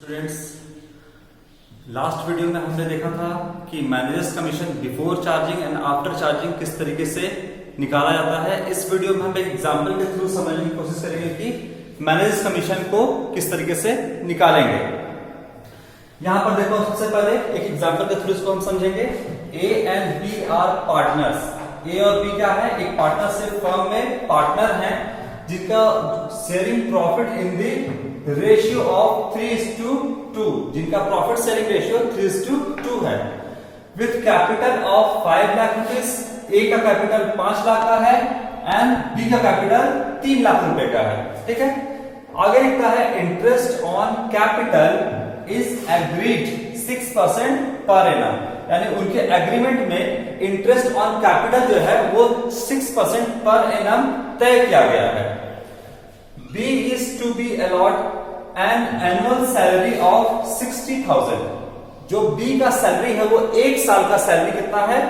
Students, last video में हमने देखा था कि managers commission before charging and after charging किस तरीके से निकाला जाता है। इस वीडियो में हम एक एग्जांपल के थ्रू समझने की कोशिश करेंगे कि मैनेजर्स कमीशन को किस तरीके से निकालेंगे। यहां पर देखो, सबसे पहले एक एग्जांपल के थ्रू इसको हम समझेंगे। A and B are partners. A और बी क्या है? एक पार्टनरशिप फर्म में पार्टनर हैं जिनका sharing profit in the ratio of 3:2, जिनका प्रॉफिट शेयरिंग रेशियो 3:2 है, with capital of 5 lakh rupees. A का कैपिटल 5 लाख का है एंड बी का कैपिटल 3 लाख रुपए का है। ठीक है, आगे लिखता है interest on capital is agreed 6% पर एनम, यानी उनके एग्रीमेंट में इंटरेस्ट ऑन कैपिटल जो है वो 6% पर एनम तय किया गया है। B is to be allowed an annual salary of 60,000। जो B का सैलरी है वो एक साल का सैलरी कितना है?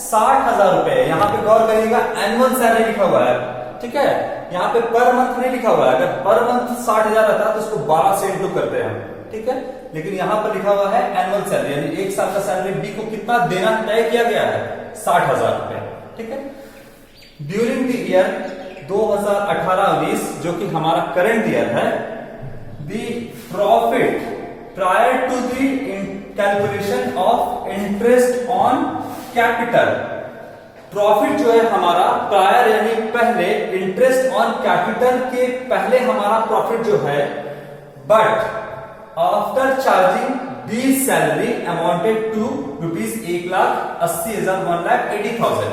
60,000 रुपए। यहां पे गौर करिएगा, एनुअल सैलरी लिखा हुआ है। ठीक है, यहाँ पे पर मंथ नहीं लिखा हुआ है। अगर पर मंथ 60,000 रहता तो उसको 12 से इंटू करते हैं। ठीक है, लेकिन यहां पर लिखा हुआ है एनुअल सैलरी, यानी एक साल का सैलरी B को कितना देना तय किया गया है? 60,000 रुपए। ठीक है, ड्यूरिंग द ईयर 2018-19 जो कि हमारा करंट ईयर है, the profit prior to the calculation of interest on capital. Profit जो है हमारा प्रायर यानी पहले, इंटरेस्ट ऑन कैपिटल के पहले हमारा प्रॉफिट जो है, but after charging the salary amounted to rupees 1,80,000, 1,80,000।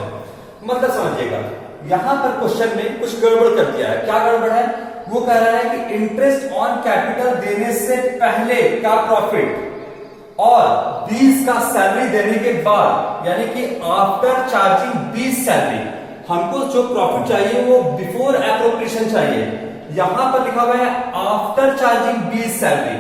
मतलब समझिएगा, यहां पर क्वेश्चन में कुछ गड़बड़ कर दिया है। क्या गड़बड़ है? वो कह रहा है कि इंटरेस्ट ऑन कैपिटल देने से पहले का प्रॉफिट और 20 का सैलरी देने के बाद, यानी कि आफ्टर चार्जिंग 20 सैलरी। हमको जो प्रॉफिट चाहिए वो बिफोर एप्रोप्रिएशन चाहिए। यहां पर लिखा हुआ है आफ्टर चार्जिंग 20 सैलरी।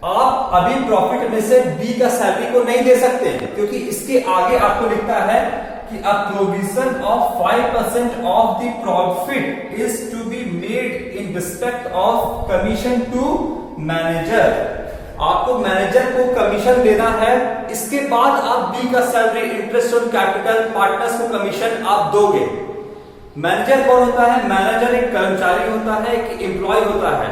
आप अभी प्रॉफिट में से बी का सैलरी को नहीं दे सकते, क्योंकि इसके आगे आपको लिखता है कि a provision of 5% of the profit is to be made in respect of commission to manager। आपको मैनेजर को कमीशन देना है, इसके बाद आप बी का salary, interest on capital, partners को कमीशन आप दोगे। मैनेजर कौन होता है? मैनेजर एक कर्मचारी होता है, एक एम्प्लॉय होता है।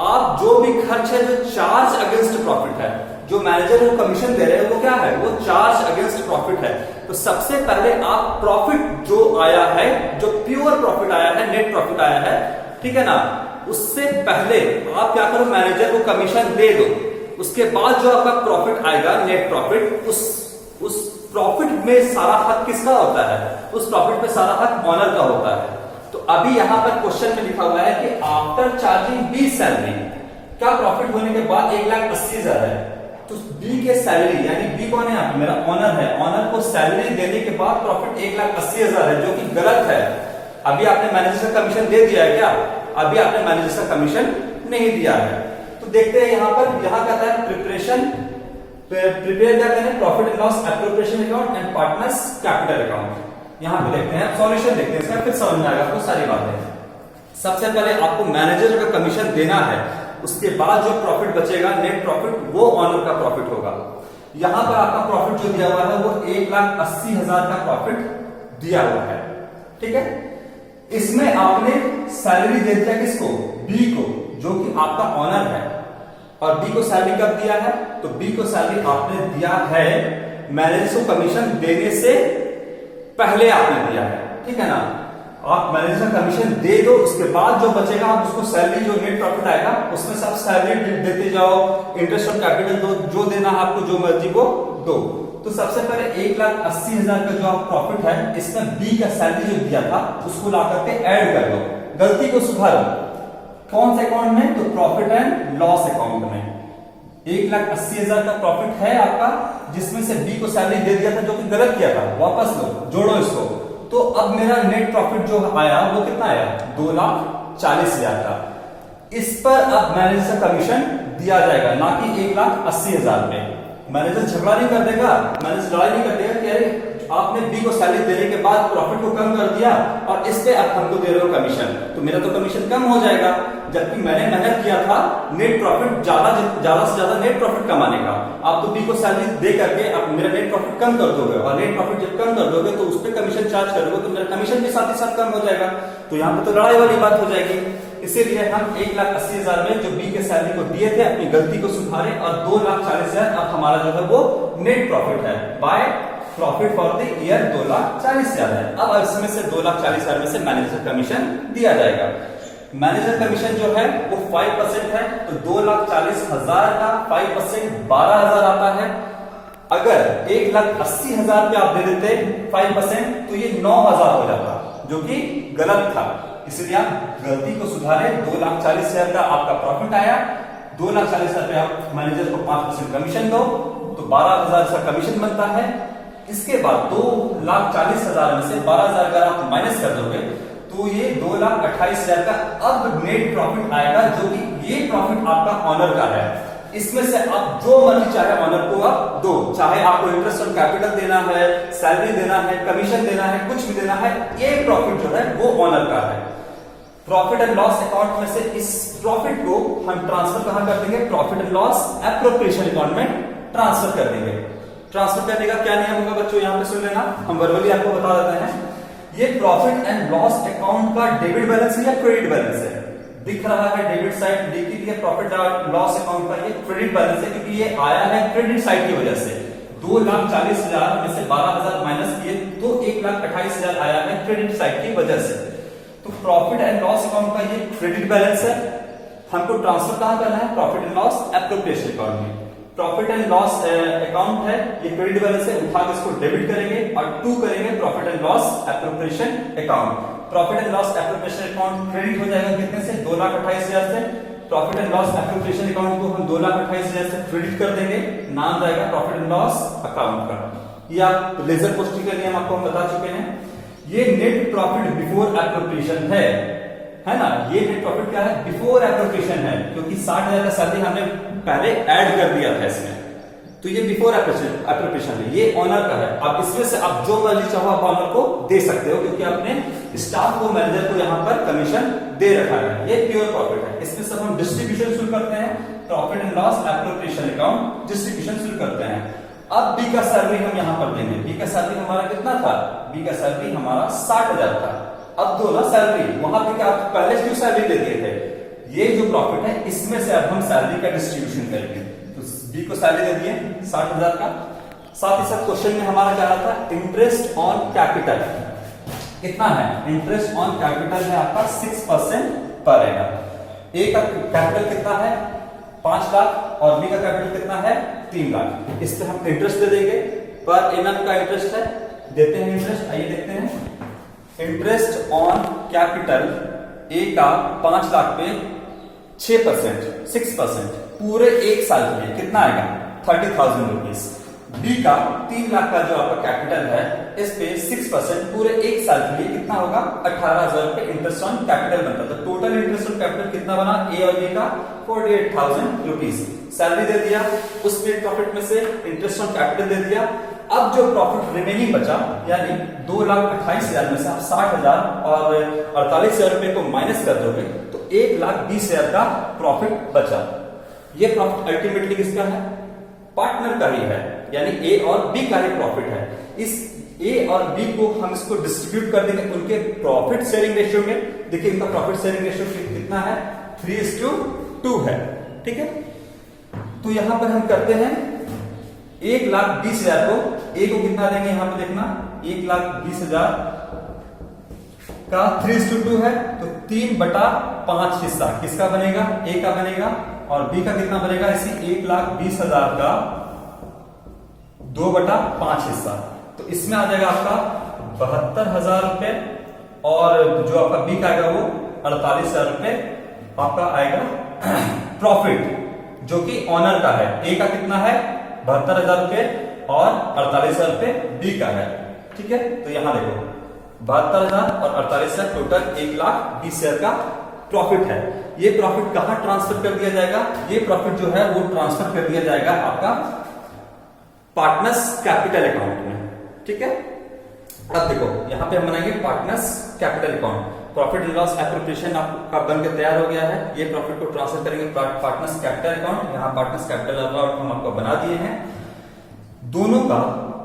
आप जो भी खर्च है जो चार्ज अगेंस्ट प्रॉफिट है, जो मैनेजर को कमीशन दे रहे हैं वो क्या है? वो चार्ज अगेंस्ट प्रॉफिट है। तो सबसे पहले आप प्रॉफिट जो आया है, जो प्योर प्रॉफिट आया है, नेट प्रॉफिट आया है, ठीक है ना, उससे पहले आप क्या करो? मैनेजर को कमीशन दे दो। उसके बाद जो आपका प्रॉफिट आएगा, नेट प्रॉफिट, उस प्रॉफिट में सारा हक किसका होता है? उस प्रॉफिट में सारा हक ऑनर का होता है। तो अभी यहां पर क्वेश्चन में लिखा हुआ है कि आफ्टर चार्जिंग बी सैलरी, क्या प्रॉफिट होने के बाद 1,80,000 है, तो बी के सैलरी, यानी बी कौन है? यहाँ पे मेरा ऑनर है। ऑनर को सैलरी देने के बाद प्रॉफिट 1,80,000 है, जो कि गलत है। अभी आपने मैनेजर का कमीशन दे दिया है क्या? अभी आपने मैनेजर का कमीशन नहीं दिया है। तो देखते हैं यहां पर, यहां कहता है प्रिपरेशन, प्रिपेयर क्या करें? Profit and loss appropriation account and partners capital account. यहां पे देखते हैं, सॉल्यूशन देखते हैं इसका, फिर समझ में आएगा आपको सारी बातें। सबसे पहले आपको मैनेजर का कमीशन देना है, उसके बाद जो प्रॉफिट बचेगा, नेट प्रॉफिट, वो ऑनर का प्रॉफिट होगा। यहां पर आपका प्रॉफिट जो दिया हुआ है वो 1,80,000 का प्रॉफिट दिया हुआ है। ठीक है, इसमें आपने सैलरी दे दिया किसको? बी को, जो कि आपका ऑनर है। और बी को सैलरी कब दिया है? तो बी को सैलरी आपने दिया है मैनेजर को कमीशन देने से पहले आपने दिया है। ठीक है ना, आप मैनेजर कमीशन दे दो, उसके बाद जो बचेगा आप उसको सैलरी, जो नेट प्रॉफिट आएगा उसमें सब सैलरी देते जाओ, इंटरेस्ट ऑन कैपिटल दो, जो देना है आपको, जो मर्जी वो दो। तो सबसे पहले 1,80,000 का जो आप प्रॉफिट है, इसमें बी का सैलरी जो दिया था उसको ला करके ऐड कर दो, गलती को सुधारो। कौन से अकाउंट में? तो प्रॉफिट एंड लॉस अकाउंट में 1,80,000 का प्रॉफिट है आपका, जिसमें से बी को सैलरी दे दिया था, जो कि गलत किया था, वापस लो, जोड़ो इसको। तो अब मेरा नेट प्रॉफिट जो आया वो कितना आया? 2,40,000 का। इस पर अब मैनेजर का कमीशन दिया जाएगा, ना कि 1,80,000 पे। मैनेजर झगड़ा नहीं कर देगा, मैनेजर लड़ाई नहीं कर देगा कि अरे आपने बी को सैलरी देने के बाद प्रॉफिट को कम कर दिया और इस पे आप हमको दे रहे हो कमीशन, तो मेरा तो कमीशन कम हो जाएगा, जबकि मैंने मेहनत किया था नेट प्रॉफिट ज्यादा से ज्यादा नेट प्रॉफिट कमाने का। आप तो बी को सैलरी दे करके आप मेरा नेट प्रॉफिट कम कर दोगे, और नेट प्रॉफिट जब कम कर दोगे तो उस पर कमीशन चार्ज करोगे तो मेरा कमीशन भी साथ ही साथ कम हो जाएगा, तो यहाँ पे तो लड़ाई वाली बात हो जाएगी। इसीलिए हम 1,80,000 में जो बी के सैलरी को दिए थे अपनी गलती को सुधारे और 2,40,000 अब हमारा जो है वो नेट प्रॉफिट है, by profit for the year 2,40,000 है। अब इसमें से 2,40,000 में से मैनेजर कमीशन दिया जाएगा। मैनेजर कमीशन जो है वो 5% है, तो 2,40,000 का 5% 12,000 आता है। अगर 1,80,000 पे आप दे देते 5%, तो ये 9,000 हो जाता, जो कि गलत था। इसलिए आप गलती को सुधारे, 2,40,000 का आपका प्रॉफिट आया, 2,40,000 पे आप मैनेजर को 5% कमीशन दो, तो 12,000 का कमीशन बनता है। इसके बाद 2,40,000 में से 12,000 अगर आप माइनस कर दोगे तो ये 2,28,000 का अब नेट प्रॉफिट आएगा, जो कि ये प्रॉफिट आपका ऑनर का है। इसमें से आप जो मर्जी चाहे ऑनर को आप दो, चाहे आपको इंटरेस्ट ऑन कैपिटल देना है, सैलरी देना है, कमीशन देना है, कुछ भी देना है, ये प्रॉफिट जो है वो ऑनर का है। प्रॉफिट एंड लॉस अकाउंट में से इस प्रॉफिट को हम ट्रांसफर कहां कर देंगे? Profit and loss appropriation account में ट्रांसफर कर देंगे। ट्रांसफर करने का क्या नियम होगा बच्चों, यहां पे सुन लेना, हम वर्बली आपको बता देते हैं। ये प्रॉफिट एंड लॉस अकाउंट का डेबिट बैलेंस है या क्रेडिट बैलेंस है? दिख रहा है डेबिट साइड, देखिए प्रॉफिट एंड लॉस अकाउंट का ये क्रेडिट बैलेंस है, क्योंकि ये आया है क्रेडिट साइड की वजह से। 2,40,000 में से 12,000 माइनस किए तो 1,28,000 आया है क्रेडिट साइड की वजह से। तो प्रॉफिट एंड लॉस अकाउंट का ये क्रेडिट बैलेंस है, हमको ट्रांसफर कहां करना है? Profit and loss appropriation account में। प्रॉफिट एंड लॉस अकाउंट है, ये क्रेडिट बैलेंस है, उठा के इसको डेबिट करेंगे और 2 करेंगे profit and loss appropriation account. Profit and loss appropriation account credit हो जाएगा कितने से? 2,28,000 से। Profit and loss appropriation account को हम 2,28,000 से क्रेडिट कर देंगे, नाम जाएगा प्रॉफिट एंड लॉस अकाउंट का। ये आप लेजर पोस्टिंग का नियम आपको हम बता चुके हैं। ये नेट प्रॉफिट बिफोर एप्रोप्रिएशन है ना, ये नेट प्रॉफिट क्या है? बिफोर एप्रोप्रिएशन है, क्योंकि 60,000 का सैलरी हमने पहले ऐड कर दिया था इसमें, तो ये बिफोर एप्रोप्रिएशन है, ये ऑनर का है। अब इसमें से आप जो मर्जी चाहो आप ऑनर को दे सकते हो, क्योंकि आपने स्टाफ को, मैनेजर को यहाँ पर कमीशन दे रखा है। ये प्योर प्रॉफिट है। इसमें से हम डिस्ट्रीब्यूशन शुरू करते हैं, profit and loss appropriation account distribution शुरू करते हैं। अब बी का सैलरी हम यहाँ पर देंगे। बी का सैलरी हमारा कितना था? बी का सैलरी हमारा 60,000 था। अब दो ना सैलरी, वहां पे क्या पहले क्यों सैलरी दे दिए थे? ये जो प्रॉफिट है इसमें से अब हम सैलरी का डिस्ट्रीब्यूशन करेंगे। तो बी को सैलरी दे दिए 60,000 का। साथ ही साथ क्वेश्चन में हमारा क्या रहा था? इंटरेस्ट ऑन कैपिटल कितना है? इंटरेस्ट ऑन कैपिटल है आपका 6% पर एनम। ए का कैपिटल कितना है? 5 लाख और बी का कैपिटल कितना है? 3 लाख। इस पे हम इंटरेस्ट दे देंगे, पर एनम का इंटरेस्ट है, देते हैं इंटरेस्ट। आइए देखते हैं। इंटरेस्ट ऑन कैपिटल ए का 5 लाख पे 6% पूरे 1 साल के लिए कितना आएगा? 30,000 रुपीज। बी का 3 लाख का जो आपका कैपिटल है इस पे 6% पूरे 1 साल के लिए कितना होगा? 18,000 रुपए इंटरेस्ट ऑन कैपिटल बनता है। तो टोटल इंटरेस्ट ऑन कैपिटल कितना बना? ए और बी का 48,000 रुपीज। सैलरी दे दिया, उस पे प्रॉफिट में से इंटरेस्ट ऑन कैपिटल दे दिया। अब जो प्रॉफिट रिमेनिंग बचा, यानी 2,28,000 में से आप 60,000 और 48,000 रुपए को माइनस कर दोगे तो 1,20,000 का प्रॉफिट बचा। ये प्रॉफिट अल्टीमेटली किसका है? पार्टनर का ही है, यानी ए और बी का ही प्रॉफिट है। इस ए और बी को हम इसको डिस्ट्रीब्यूट कर देंगे उनके प्रॉफिट शेयरिंग रेशियो में। देखिए इनका प्रॉफिट शेयरिंग रेशियो कितना है? 3:2 है। ठीक है, तो यहां पर हम करते हैं 1,20,000 को ए को कितना देंगे? यहां पे देखना 1,20,000 का 3:2 है, तो 3/5 हिस्सा किसका बनेगा? ए का बनेगा। और बी का कितना बनेगा? इसी 1,20,000 का 2/5 हिस्सा, तो इसमें आ जाएगा आपका 72,000 रुपए, और जो आपका बी का आएगा वो 48,000 रुपए आपका आएगा प्रॉफिट, जो कि ऑनर का है। ए का कितना है? 72,000 रुपए और 48,000 रुपए बी का है। ठीक है, तो यहां देखो 72,000 और 48,000 टोटल 1,20,000 का प्रॉफिट है। ये प्रॉफिट कहां ट्रांसफर कर दिया जाएगा? ये प्रॉफिट जो है वो ट्रांसफर कर दिया जाएगा आपका पार्टनर्स कैपिटल अकाउंट में। ठीक है, अब देखो यहाँ पे हम बनाएंगे partners capital account. Profit and loss appropriation आपका बन के तैयार हो गया है। ये प्रॉफिट को ट्रांसफर करेंगे पार्टनर्स कैपिटल अकाउंट। यहाँ पार्टनर्स कैपिटल अकाउंट हम आपको बना दिए हैं। दोनों का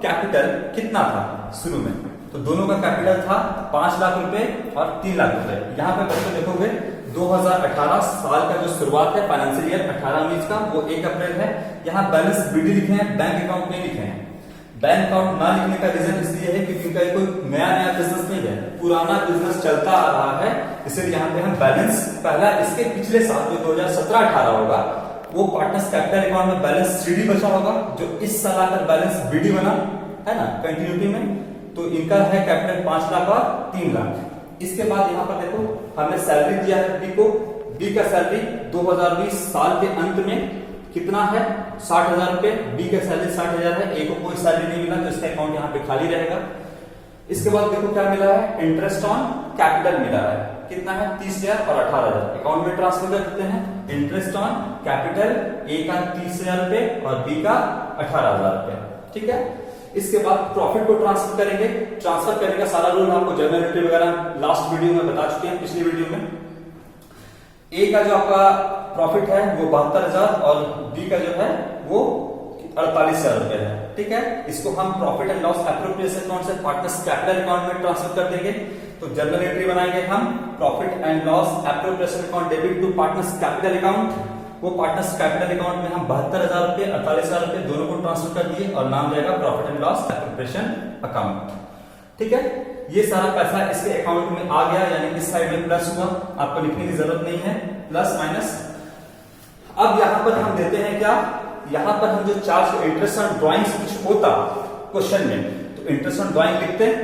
कैपिटल कितना था शुरू में? तो दोनों का कैपिटल था 5 लाख रुपए और 3 लाख रुपए। यहाँ पे बच्चों देखोगे 2018 साल का जो शुरुआत है फाइनेंशियल ईयर 18-19 का, वो 1 अप्रैल है। यहाँ बैलेंस बीडी लिखे हैं, बैंक अकाउंट नहीं लिखे हैं। बैंक अकाउंट ना लिखने का रीजन इसलिए है क्योंकि इनका कोई नया बिजनेस नहीं है, पुराना बिजनेस चलता आ रहा है। इसलिए यहाँ पे हम बैलेंस पहला इसके पिछले साल जो 2017-18 होगा वो पार्टनर्स कैपिटल अकाउंट में बैलेंस सीडी बचा होगा, जो इस साल आकर बैलेंस बीडी बना है ना कंटिन्यूटी में। तो इनका है कैपिटल 5 लाख और 3 लाख। इसके बाद यहाँ पर देखो हमने सैलरी दिया है बी को। बी का सैलरी 2020 साल के अंत में कितना है? 60,000 रुपए। बी का सैलरी 60,000 है। ए को कोई सैलरी नहीं मिला तो इसका अकाउंट यहाँ पे खाली रहेगा। इसके बाद देखो क्या मिला है? इंटरेस्ट ऑन कैपिटल मिला है। कितना है? 30,000 और 18,000 अकाउंट में ट्रांसफर कर देते हैं। इंटरेस्ट ऑन कैपिटल ए का 30,000 रुपए और बी का 18,000 रुपए। ठीक है। इसके बाद प्रॉफिट को ट्रांसफर करेंगे। ट्रांसफर करने का सारा रूल आपको जर्नल एंट्री वगैरह लास्ट वीडियो में बता चुके हैं, पिछली वीडियो में। ए का जो आपका प्रॉफिट है वो 72,000 और बी का जो है वो 48,000 रुपए है। ठीक है। इसको हम profit and loss appropriation account से पार्टनर्स कैपिटल अकाउंट में ट्रांसफर कर देंगे। तो जर्नल एंट्री बनाएंगे हम, profit and loss appropriation account debit to partners capital account. वो पार्टनर्स कैपिटल अकाउंट में हम 72,000 रुपए 48,000 रुपए दोनों को ट्रांसफर कर दिए और नाम जाएगा profit and loss appropriation account. ठीक है। ये सारा पैसा इसके अकाउंट में आ गया, यानी इस साइड में प्लस हुआ, आपको लिखने की जरूरत नहीं है, प्लस माइनस। अब यहां पर हम देते हैं क्या? यहां पर हम जो चार्ज इंटरेस्ट ऑन ड्राइंग कुछ होता क्वेश्चन में तो इंटरेस्ट ऑन ड्राइंग लिखते हैं,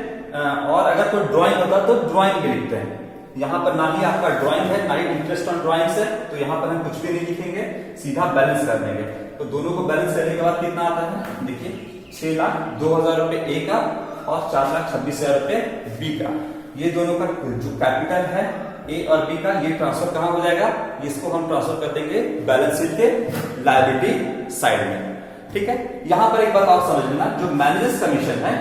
और अगर कोई ड्राइंग होता तो ड्राइंग भी लिखते हैं। यहां पर ना ही आपका ड्राइंग है ना ही इंटरेस्ट ऑन ड्राइंग है, तो यहां पर हम कुछ भी नहीं लिखेंगे, सीधा बैलेंस कर देंगे। तो दोनों को बैलेंस करने के बाद कितना आता है? देखिए 6,02,000 रुपए ए का और 4,26,000 रुपए बी का। ये दोनों का जो कैपिटल है ए और बी का, ये ट्रांसफर कहां हो जाएगा? इसको हम ट्रांसफर कर देंगे बैलेंस शीट के लायबिलिटी साइड में। ठीक है। यहां पर एक बात आप समझ लेना, जो मैनेजर्स कमीशन है,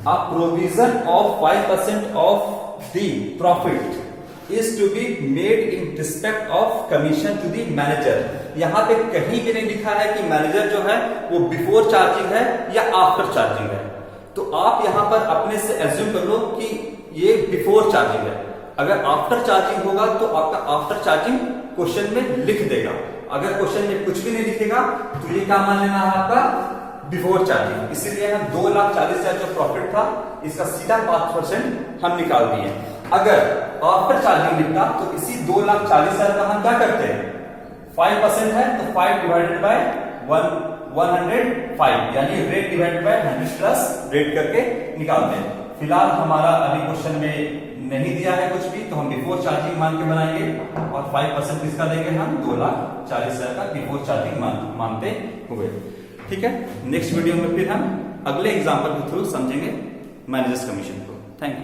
a provision of 5% of the profit is to be made in respect of commission to the manager। यहां पे कहीं भी नहीं लिखा है कि मैनेजर जो है वो बिफोर चार्जिंग है या आफ्टर चार्जिंग है। तो आप यहां पर अपने से एज्यूम कर लो कि ये बिफोर चार्जिंग है। अगर आफ्टर चार्जिंग होगा तो आपका आफ्टर चार्जिंग क्वेश्चन में लिख देगा। अगर क्वेश्चन में कुछ भी नहीं लिखेगा तो ये क्या मान लेना है आपका? Before charging. इसीलिए हम 2,40,000 जो प्रॉफिट था इसका सीधा 5% हम निकाल दिए। अगर आफ्टर चार्जिंग लिखता तो इसी 2,40,000 का हम क्या करते हैं? 5% है तो 5 डिवाइडेड बाय 105 यानी rate divided by 100 plus rate करके निकालते हैं। फिलहाल हमारा अभी क्वेश्चन में नहीं दिया है कुछ भी, तो हम बिफोर चार्जिंग मान के बनाएंगे और 5% किसका देंगे? हम 2,40,000 का बिफोर चार्जिंग मानते हुए। ठीक है। नेक्स्ट वीडियो में फिर हम अगले एग्जांपल के थ्रू समझेंगे मैनेजर्स कमीशन को। Thank you.